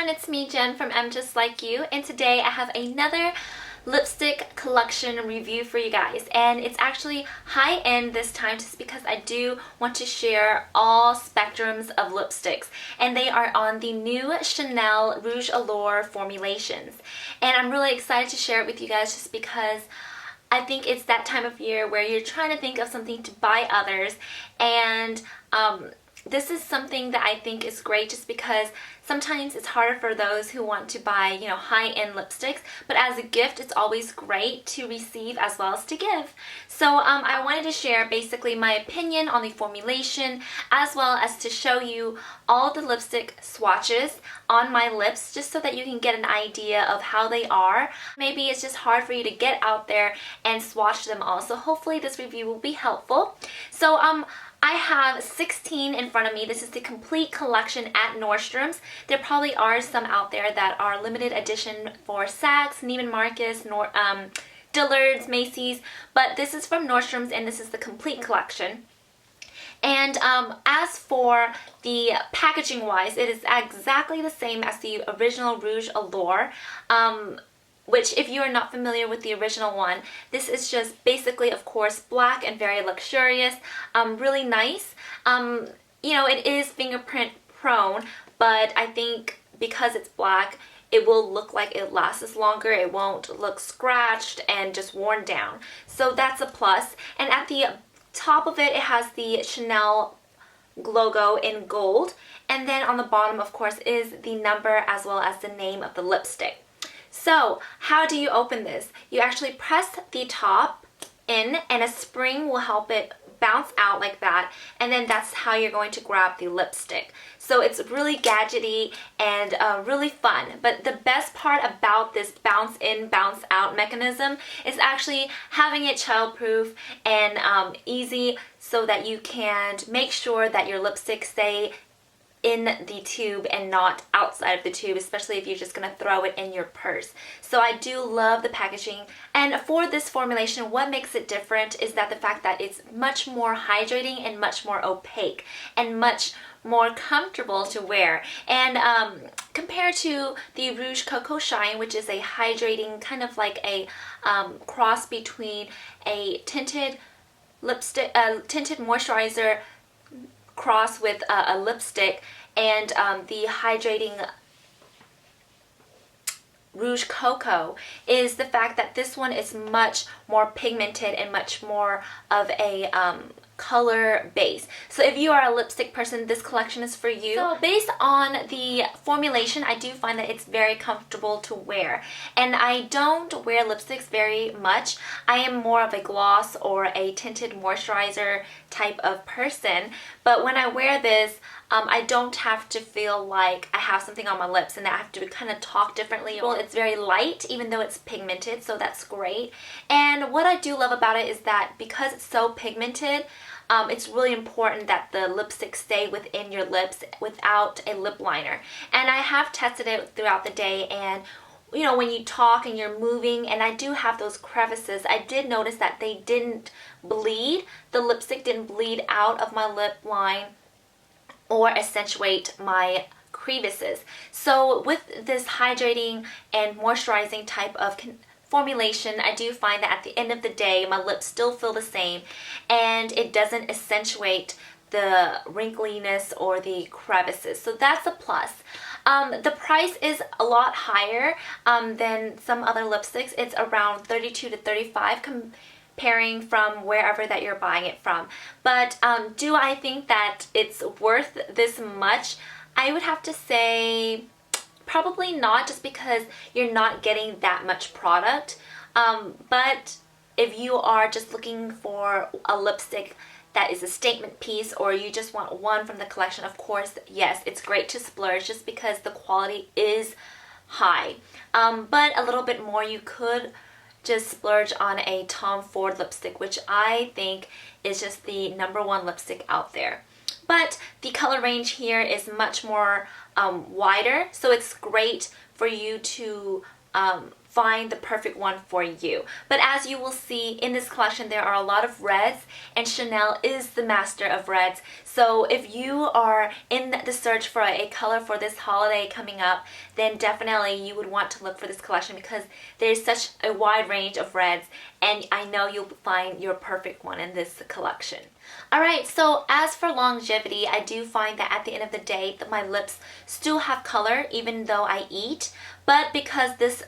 everyone, it's me Jen from EmJustLikeYou, and today I have another lipstick collection review for you guys, and it's actually high-end this time just because I do want to share all spectrums of lipsticks, and they are on the new Chanel Rouge Allure formulations, and I'm really excited to share it with you guys just because I think it's that time of year where you're trying to think of something to buy others, and this is something that I think is great just because sometimes it's harder for those who want to buy, you know, high-end lipsticks, but as a gift it's always great to receive as well as to give. So I wanted to share basically my opinion on the formulation as well as to show you all the lipstick swatches on my lips just so that you can get an idea of how they are. Maybe it's just hard for you to get out there and swatch them all, so hopefully this review will be helpful. So I have 16 in front of me. This is the complete collection at Nordstrom's. There probably are some out there that are limited edition for Saks, Neiman Marcus, Dillards, Macy's, but this is from Nordstrom's and this is the complete collection. And as for the packaging wise, it is exactly the same as the original Rouge Allure. Which, if you are not familiar with the original one, this is just basically, of course, black and very luxurious, really nice. You know, it is fingerprint prone, but I think because it's black, it will look like it lasts longer. It won't look scratched and just worn down. So that's a plus. And at the top of it, it has the Chanel logo in gold. And then on the bottom, of course, is the number as well as the name of the lipstick. So, how do you open this? You actually press the top in and a spring will help it bounce out like that, and then that's how you're going to grab the lipstick. So it's really gadgety and really fun, but the best part about this bounce in, bounce out mechanism is actually having it childproof and easy so that you can make sure that your lipstick stay in the tube and not outside of the tube, especially if you're just going to throw it in your purse. So I do love the packaging, and for this formulation what makes it different is that the fact that it's much more hydrating and much more opaque and much more comfortable to wear, and compared to the Rouge Coco Shine, which is a hydrating kind of like a cross between a tinted lipstick, tinted moisturizer cross with a lipstick, and the hydrating Rouge Coco is the fact that this one is much more pigmented and much more of a color base. So if you are a lipstick person, this collection is for you. So based on the formulation, I do find that it's very comfortable to wear, and I don't wear lipsticks very much. I am more of a gloss or a tinted moisturizer type of person, but when I wear this I don't have to feel like I have something on my lips and that I have to kind of talk differently. Well, it's very light even though it's pigmented, so that's great. And what I do love about it is that because it's so pigmented, it's really important that the lipstick stay within your lips without a lip liner. And I have tested it throughout the day, and you know, when you talk and you're moving, and I do have those crevices, I did notice that they didn't bleed. The lipstick didn't bleed out of my lip line or accentuate my crevices. So with this hydrating and moisturizing type of formulation, I do find that at the end of the day my lips still feel the same and it doesn't accentuate the wrinkliness or the crevices, so that's a plus. The price is a lot higher than some other lipsticks. It's around $32 to $35 comparing from wherever that you're buying it from. But do I think that it's worth this much? I would have to say probably not, just because you're not getting that much product. But if you are just looking for a lipstick that is a statement piece, or you just want one from the collection, of course, yes, it's great to splurge just because the quality is high. But a little bit more, you could just splurge on a Tom Ford lipstick, which I think is just the #1 lipstick out there. But the color range here is much more wider, so it's great for you to find the perfect one for you. But as you will see in this collection, there are a lot of reds, and Chanel is the master of reds. So if you are in the search for a color for this holiday coming up, then definitely you would want to look for this collection because there's such a wide range of reds, and I know you'll find your perfect one in this collection. Alright, so as for longevity, I do find that at the end of the day that my lips still have color even though I eat, but because this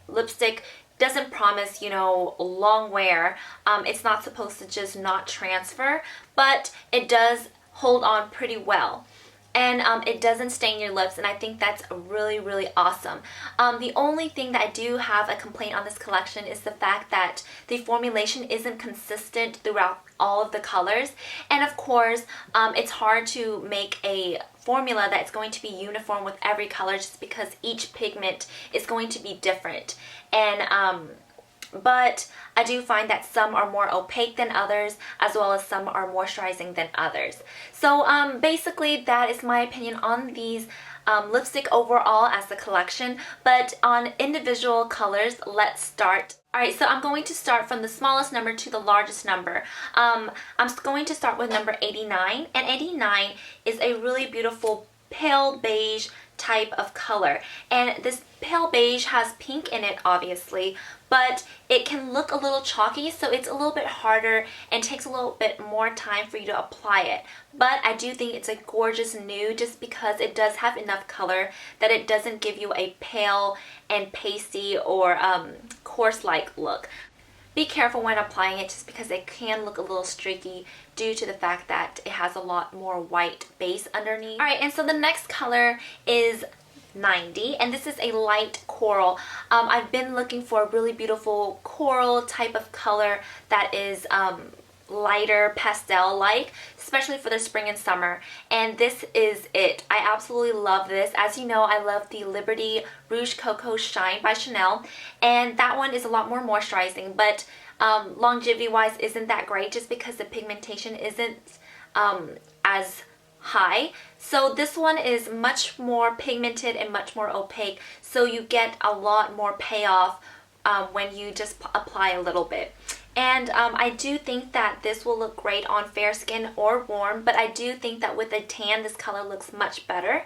lipstick doesn't promise, you know, long wear, it's not supposed to just not transfer, but it does hold on pretty well. And it doesn't stain your lips, and I think that's really, really awesome. The only thing that I do have a complaint on this collection is the fact that the formulation isn't consistent throughout all of the colors. And of course, it's hard to make a formula that's going to be uniform with every color just because each pigment is going to be different. And but I do find that some are more opaque than others, as well as some are moisturizing than others. So basically that is my opinion on these lipstick overall as a collection. But on individual colors, let's start. Alright, so I'm going to start from the smallest number to the largest number. I'm going to start with number 89, and 89 is a really beautiful pale beige type of color, and this pale beige has pink in it obviously, but it can look a little chalky, so it's a little bit harder and takes a little bit more time for you to apply it. But I do think it's a gorgeous nude just because it does have enough color that it doesn't give you a pale and pasty or coarse-like look. Be careful when applying it just because it can look a little streaky due to the fact that it has a lot more white base underneath. Alright, and so the next color is 90, and this is a light coral. I've been looking for a really beautiful coral type of color that is lighter pastel-like, especially for the spring and summer, and this is it. I absolutely love this. As you know, I love the Liberty Rouge Coco Shine by Chanel, and that one is a lot more moisturizing, but longevity wise isn't that great just because the pigmentation isn't as high. So this one is much more pigmented and much more opaque, so you get a lot more payoff when you just apply a little bit. And I do think that this will look great on fair skin or warm, but I do think that with a tan this color looks much better.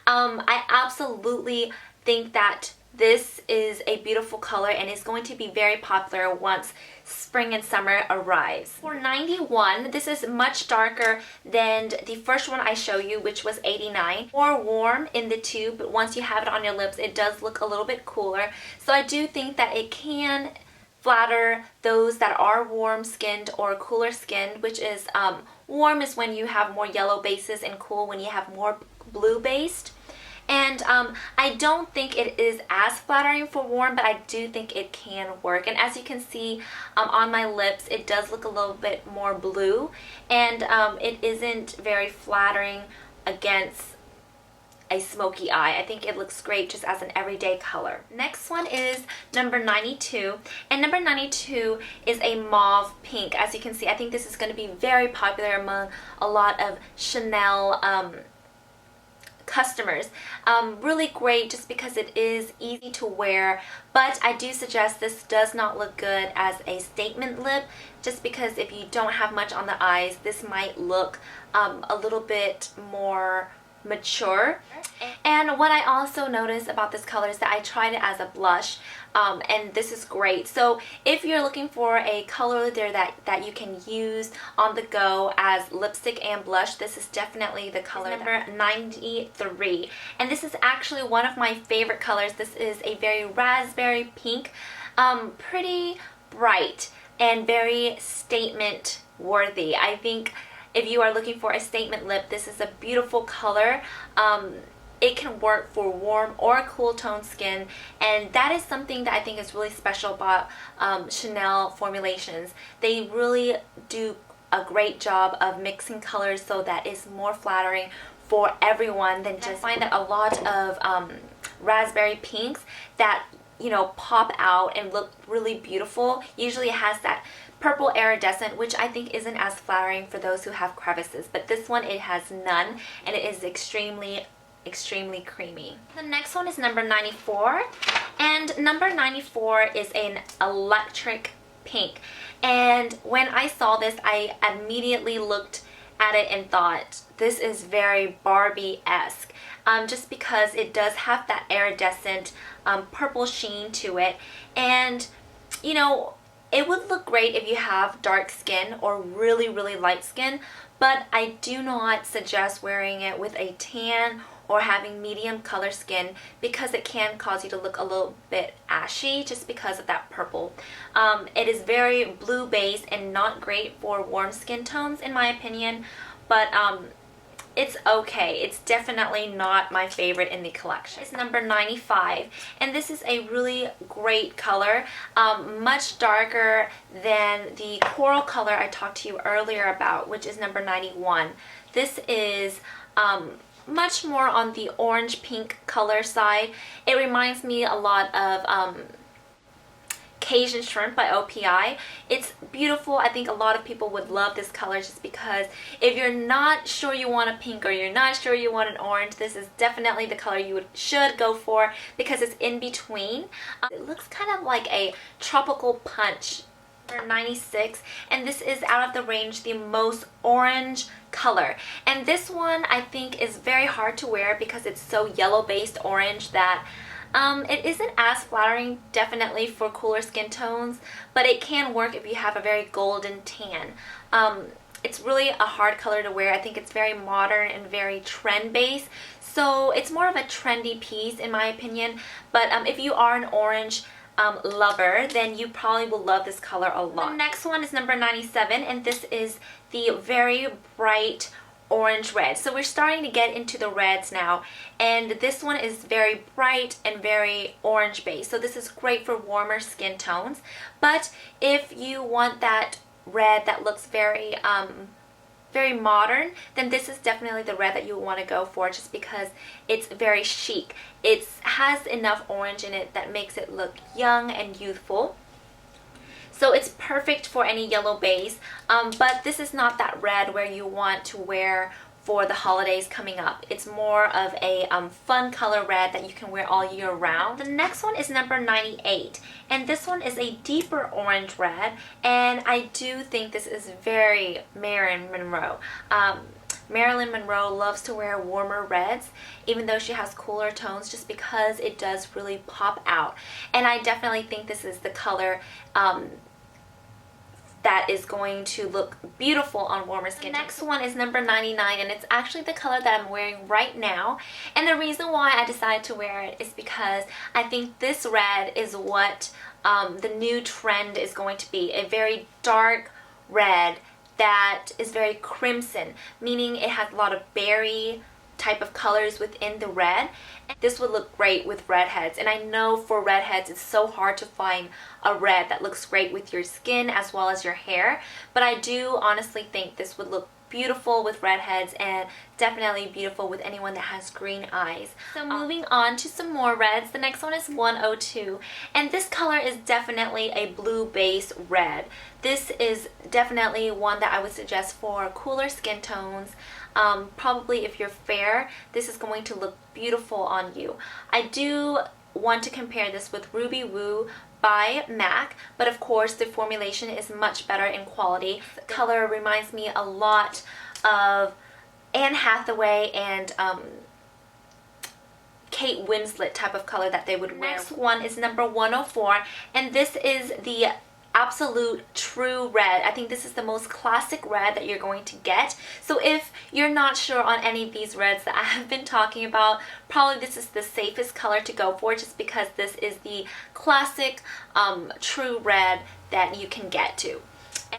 I absolutely think that this is a beautiful color and is going to be very popular once spring and summer arrives. For 91, this is much darker than the first one I show you, which was 89. More warm in the tube, but once you have it on your lips, it does look a little bit cooler. So I do think that it can flatter those that are warm skinned or cooler skinned, which is warm is when you have more yellow bases and cool when you have more blue based. And I don't think it is as flattering for warm, but I do think it can work. And as you can see on my lips, it does look a little bit more blue, and it isn't very flattering against a smoky eye. I think it looks great just as an everyday color. Next one is number 92, and number 92 is a mauve pink. As you can see, I think this is going to be very popular among a lot of Chanel customers. Really great just because it is easy to wear, but I do suggest this does not look good as a statement lip just because if you don't have much on the eyes, this might look a little bit more mature. And what I also noticed about this color is that I tried it as a blush, and this is great. So if you're looking for a color there that you can use on the go as lipstick and blush, this is definitely the color. Number 93, and this is actually one of my favorite colors. This is a very raspberry pink, pretty bright and very statement worthy. I think if you are looking for a statement lip, this is a beautiful color. It can work for warm or cool tone skin, and that is something that I think is really special about Chanel formulations. They really do a great job of mixing colors so that it's more flattering for everyone than just. I find that a lot of raspberry pinks that, you know, pop out and look really beautiful usually has that purple iridescent, which I think isn't as flattering for those who have crevices, but this one, it has none, and it is extremely extremely creamy. The next one is number 94, and number 94 is an electric pink. And when I saw this, I immediately looked at it and thought, this is very Barbie-esque, just because it does have that iridescent purple sheen to it. And you know, it would look great if you have dark skin or really light skin, but I do not suggest wearing it with a tan or having medium color skin, because it can cause you to look a little bit ashy just because of that purple. It is very blue based and not great for warm skin tones in my opinion, but it's okay. It's definitely not my favorite in the collection. It's number 95, and this is a really great color, much darker than the coral color I talked to you earlier about, which is number 91. This is much more on the orange pink color side. It reminds me a lot of Cajun Shrimp by OPI. It's beautiful. I think a lot of people would love this color just because if you're not sure you want a pink or you're not sure you want an orange, this is definitely the color you should go for, because it's in between. It looks kind of like a tropical punch. 96, and this is out of the range the most orange color, and this one I think is very hard to wear because it's so yellow based orange that it isn't as flattering definitely for cooler skin tones, but it can work if you have a very golden tan. It's really a hard color to wear. I think it's very modern and very trend based, so it's more of a trendy piece in my opinion, but if you are an orange lover, then you probably will love this color a lot. The next one is number 97, and this is the very bright orange red. So we're starting to get into the reds now, and this one is very bright and very orange based. So this is great for warmer skin tones, but if you want that red that looks very very modern, then this is definitely the red that you want to go for, just because it's very chic. It has enough orange in it that makes it look young and youthful. So it's perfect for any yellow base, but this is not that red where you want to wear for the holidays coming up. It's more of a fun color red that you can wear all year round. The next one is number 98, and this one is a deeper orange red, and I do think this is very Marilyn Monroe. Marilyn Monroe loves to wear warmer reds even though she has cooler tones, just because it does really pop out, and I definitely think this is the color that is going to look beautiful on warmer skin. The next one is number 99, and it's actually the color that I'm wearing right now, and the reason why I decided to wear it is because I think this red is what the new trend is going to be, a very dark red that is very crimson, meaning it has a lot of berry type of colors within the red. This would look great with redheads, and I know for redheads it's so hard to find a red that looks great with your skin as well as your hair, but I do honestly think this would look beautiful with redheads and definitely beautiful with anyone that has green eyes. So moving on to some more reds, the next one is 102, and this color is definitely a blue base red. This is definitely one that I would suggest for cooler skin tones. Probably if you're fair, this is going to look beautiful on you. I do want to compare this with Ruby Woo by MAC, but of course the formulation is much better in quality. The color reminds me a lot of Anne Hathaway and Kate Winslet type of color that they would wear. Next one is number 104, and this is the absolute true red. I think this is the most classic red that you're going to get. So if you're not sure on any of these reds that I have been talking about, probably this is the safest color to go for, just because this is the classic true red that you can get to.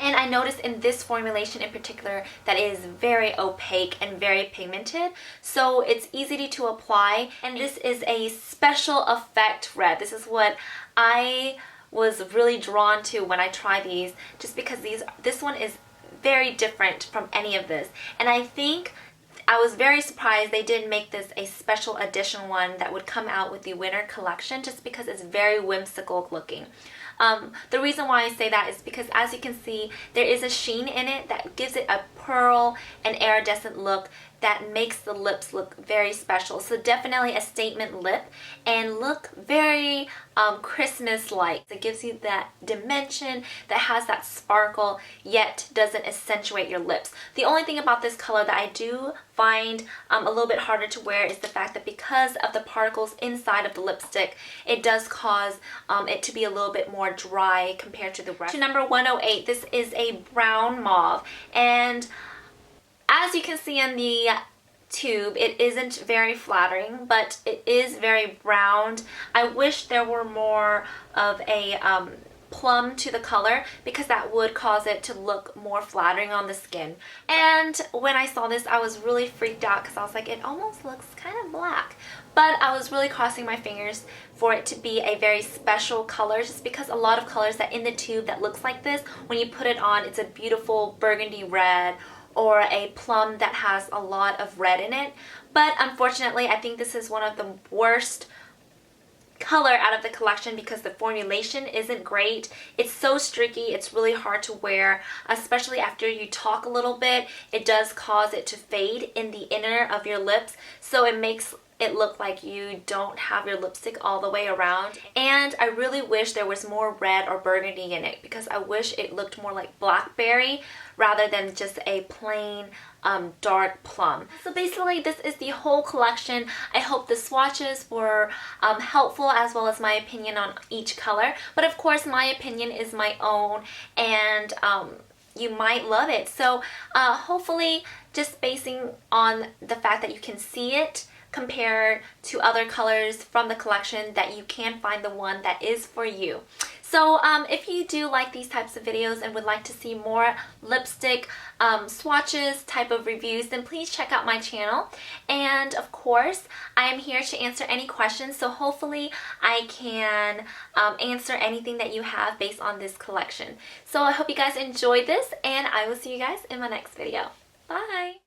And I noticed in this formulation in particular that it is very opaque and very pigmented, so it's easy to apply, and this is a special effect red. This is what I was really drawn to when I tried these, just because this one is very different from any of this, and I think I was very surprised they didn't make this a special edition one that would come out with the winter collection, just because it's very whimsical looking. The reason why I say that is because, as you can see, there is a sheen in it that gives it a pearl and iridescent look that makes the lips look very special. So definitely a statement lip and look very Christmas-like. It gives you that dimension that has that sparkle yet doesn't accentuate your lips. The only thing about this color that I do find a little bit harder to wear is the fact that because of the particles inside of the lipstick, it does cause it to be a little bit more dry compared to the rest. To number 108, this is a brown mauve, and as you can see in the tube, it isn't very flattering, but it is very browned. I wish there were more of a plum to the color because that would cause it to look more flattering on the skin. And when I saw this, I was really freaked out because I was like, it almost looks kind of black. But I was really crossing my fingers for it to be a very special color, just because a lot of colors that in the tube that looks like this, when you put it on, it's a beautiful burgundy red or a plum that has a lot of red in it. But unfortunately, I think this is one of the worst color out of the collection because the formulation isn't great. It's so streaky, it's really hard to wear, especially after you talk a little bit. It does cause it to fade in the inner of your lips, so it makes it look like you don't have your lipstick all the way around. And I really wish there was more red or burgundy in it because I wish it looked more like blackberry rather than just a plain dark plum. So basically this is the whole collection. I hope the swatches were helpful, as well as my opinion on each color. But of course my opinion is my own, and you might love it. So hopefully, just basing on the fact that you can see it compared to other colors from the collection, that you can find the one that is for you. So if you do like these types of videos and would like to see more lipstick swatches type of reviews, then please check out my channel. And of course, I am here to answer any questions, so hopefully I can answer anything that you have based on this collection. So I hope you guys enjoyed this, and I will see you guys in my next video. Bye!